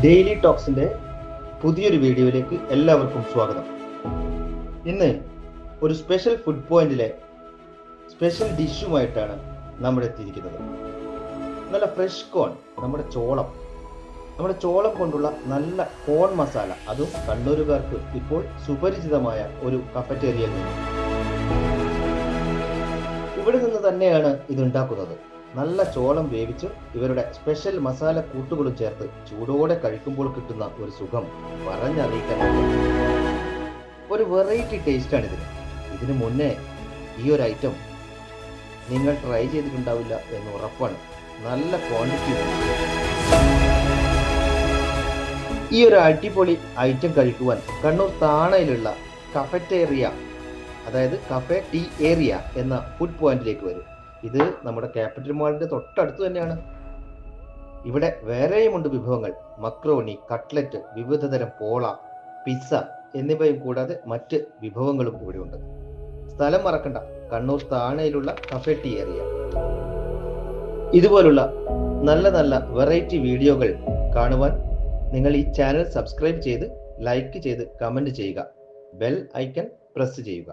Daily ടോക്സിന്റെ പുതിയൊരു വീഡിയോയിലേക്ക് എല്ലാവർക്കും സ്വാഗതം. ഇന്ന് ഒരു സ്പെഷ്യൽ ഫുഡ് പോയിന്റിലെ സ്പെഷ്യൽ ഡിഷുമായിട്ടാണ് നമ്മൾ എത്തിയിരിക്കുന്നത്. നല്ല ഫ്രഷ് കോൺ, നമ്മുടെ ചോളം കൊണ്ടുള്ള നല്ല കോൺ മസാല, അതും കണ്ണൂരുകാർക്ക് ഇപ്പോൾ സുപരിചിതമായ ഒരു കഫറ്റേറിയയിൽ നിന്ന്. ഇവിടെ നിന്ന് തന്നെയാണ് ഇത് ഉണ്ടാക്കുന്നത്. നല്ല ചോളം വേവിച്ച് ഇവരുടെ സ്പെഷ്യൽ മസാല കൂട്ടുകളും ചേർത്ത് ചൂടോടെ കഴിക്കുമ്പോൾ കിട്ടുന്ന ഒരു സുഖം പറഞ്ഞറിയിക്കാൻ ഒരു വെറൈറ്റി ടേസ്റ്റാണ് ഇതിന് മുന്നേ ഈ ഒരു ഐറ്റം നിങ്ങൾ ട്രൈ ചെയ്തിട്ടുണ്ടാവില്ല എന്ന് ഉറപ്പാണ്. നല്ല ക്വാണ്ടിറ്റി. ഈ ഒരു അടിപൊളി ഐറ്റം കഴിക്കുവാൻ കണ്ണൂർ താണയിലുള്ള കഫറ്റേറിയ, അതായത് കഫേ ടീ ഏരിയ എന്ന ഫുഡ് പോയിന്റിലേക്ക് വരും. ഇത് നമ്മുടെ ക്യാപിറ്റൽ മാളിന്റെ തൊട്ടടുത്ത് തന്നെയാണ്. ഇവിടെ വേറെയുമുണ്ട് വിഭവങ്ങൾ. മക്രോണി, കട്ട്ലറ്റ്, വിവിധതരം പോള, പിസ്സ എന്നിവയും കൂടാതെ മറ്റ് വിഭവങ്ങളും ഇവിടെയുണ്ട്. സ്ഥലം മറക്കണ്ട, കണ്ണൂർ താണയിലുള്ള കഫേ ടീ ഏരിയ. ഇതുപോലുള്ള നല്ല നല്ല വെറൈറ്റി വീഡിയോകൾ കാണുവാൻ നിങ്ങൾ ഈ ചാനൽ സബ്സ്ക്രൈബ് ചെയ്ത്, ലൈക്ക് ചെയ്ത്, കമന്റ് ചെയ്യുക. ബെൽ ഐക്കൺ പ്രസ് ചെയ്യുക.